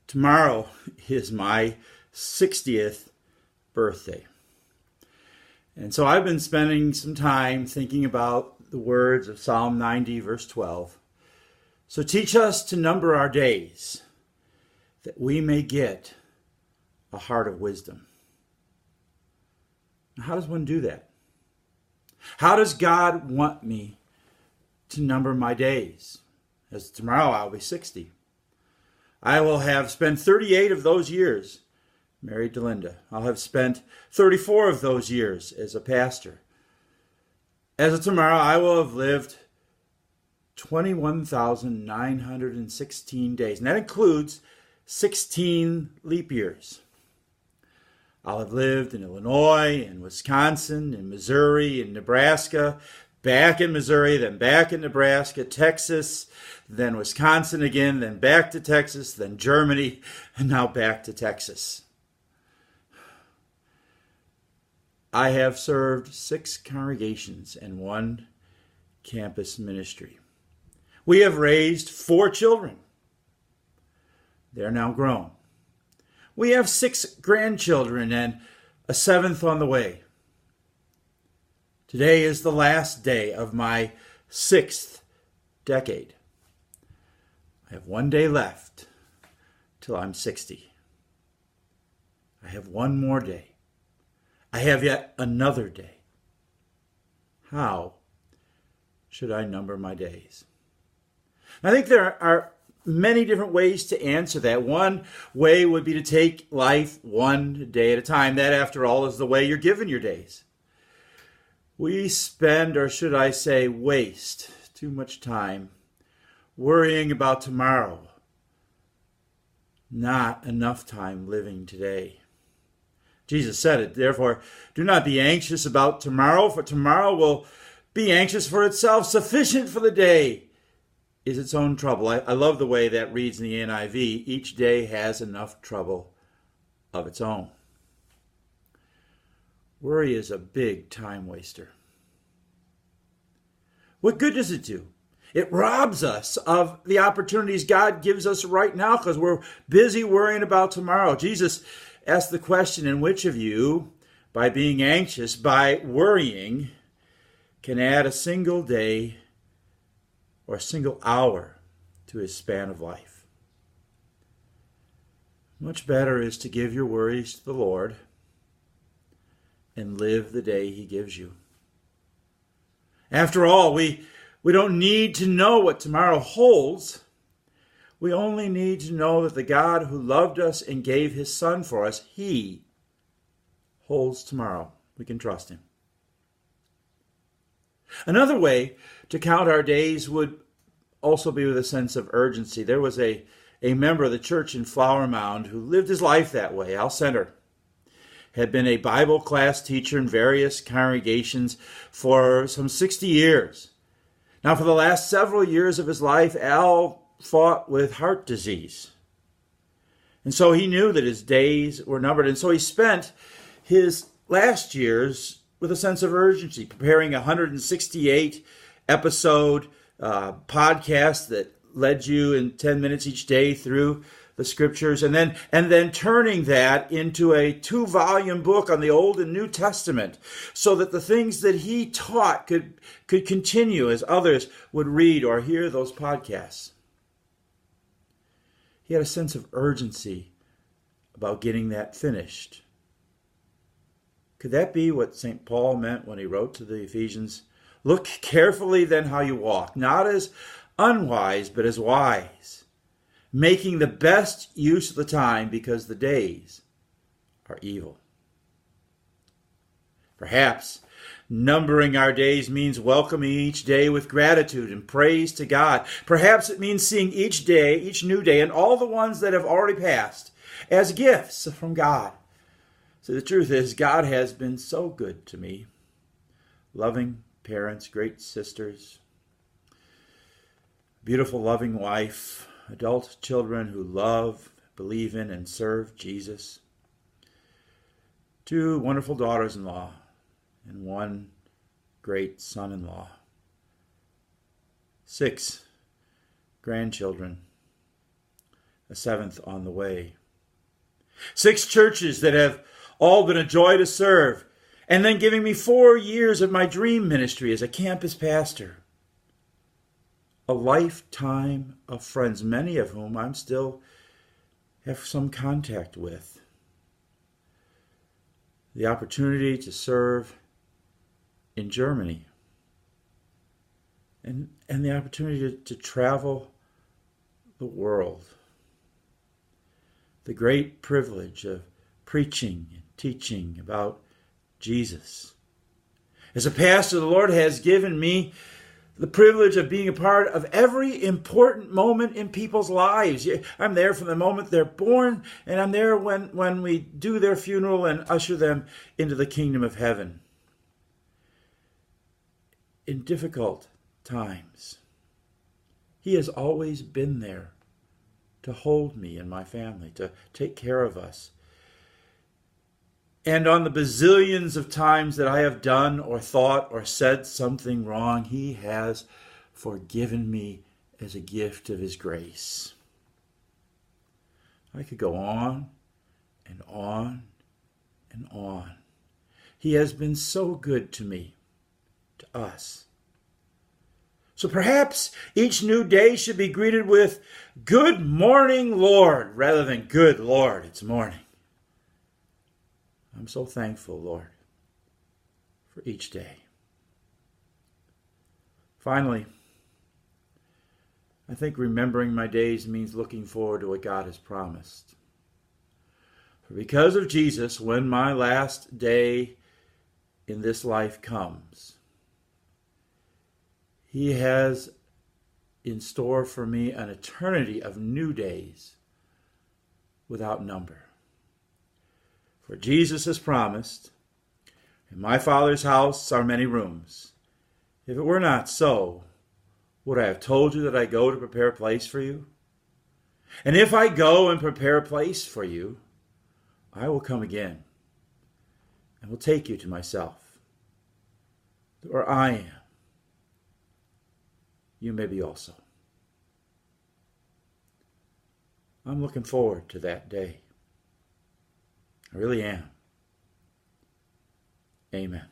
Tomorrow is my 60th birthday. And so I've been spending some time thinking about the words of Psalm 90, verse 12. So teach us to number our days, that we may get a heart of wisdom. Now, how does one do that? How does God want me to number my days? As tomorrow I'll be 60. I will have spent 38 of those years married to Linda. I'll have spent 34 of those years as a pastor. As of tomorrow, I will have lived 21,916 days, and that includes 16 leap years. I'll have lived in Illinois, in Wisconsin, in Missouri, in Nebraska, back in Missouri, then back in Nebraska, Texas, then Wisconsin again, then back to Texas, then Germany, and now back to Texas. I have served 6 congregations and 1 campus ministry. We have raised 4 children. They're now grown. We have 6 grandchildren and a 7th on the way. Today is the last day of my 6th decade. I have 1 day left till I'm 60. I have 1 more day. I have yet another day. How should I number my days? I think there are many different ways to answer that. One way would be to take life 1 day at a time. That, after all, is the way you're given your days. We spend, or should I say, waste too much time worrying about tomorrow. Not enough time living today. Jesus said it, therefore, do not be anxious about tomorrow, for tomorrow will be anxious for itself. Sufficient for the day is its own trouble. I love the way that reads in the NIV. Each day has enough trouble of its own. Worry is a big time waster. What good does it do? It robs us of the opportunities God gives us right now because we're busy worrying about tomorrow. Jesus asked the question, in which of you, by being anxious, by worrying, can add a single day or a single hour to his span of life? Much better is to give your worries to the Lord and live the day he gives you. After all, we don't need to know what tomorrow holds. We only need to know that the God who loved us and gave his Son for us, he holds tomorrow. We can trust him. Another way to count our days would also be with a sense of urgency. There was a member of the church in Flower Mound who lived his life that way. Al Center had been a Bible class teacher in various congregations for some 60 years. Now, for the last several years of his life, Al fought with heart disease. And so he knew that his days were numbered. And so he spent his last years with a sense of urgency, preparing a 168 episode podcast that led you in 10 minutes each day through the scriptures, and then turning that into a 2-volume book on the Old and New Testament, so that the things that he taught could continue as others would read or hear those podcasts. He had a sense of urgency about getting that finished. Could that be what St. Paul meant when he wrote to the Ephesians? Look carefully then how you walk, not as unwise, but as wise, making the best use of the time because the days are evil. Perhaps numbering our days means welcoming each day with gratitude and praise to God. Perhaps it means seeing each day, each new day, and all the ones that have already passed as gifts from God. So the truth is, God has been so good to me. Loving parents, great sisters, beautiful, loving wife, adult children who love, believe in, and serve Jesus. 2 wonderful daughters-in-law and 1 great son-in-law. 6 grandchildren. a seventh on the way. 6 churches that have all been a joy to serve, and then giving me 4 years of my dream ministry as a campus pastor. A lifetime of friends, many of whom I'm still have some contact with. The opportunity to serve in Germany, and the opportunity to travel the world. The great privilege of preaching and teaching about Jesus. As a pastor, the Lord has given me the privilege of being a part of every important moment in people's lives. I'm there from the moment they're born, and I'm there when we do their funeral and usher them into the kingdom of heaven. In difficult times, He has always been there to hold me and my family, to take care of us. And on the bazillions of times that I have done or thought or said something wrong, He has forgiven me as a gift of His grace. I could go on and on and on. He has been so good to me, to us. So perhaps each new day should be greeted with, "Good morning, Lord," rather than "Good Lord, it's morning." I'm so thankful, Lord, for each day. Finally, I think remembering my days means looking forward to what God has promised. For because of Jesus, when my last day in this life comes, He has in store for me an eternity of new days without number. For Jesus has promised, "In my Father's house are many rooms. If it were not so, would I have told you that I go to prepare a place for you? And if I go and prepare a place for you, I will come again and will take you to myself, that where I am, you may be also." I'm looking forward to that day. I really am. Amen.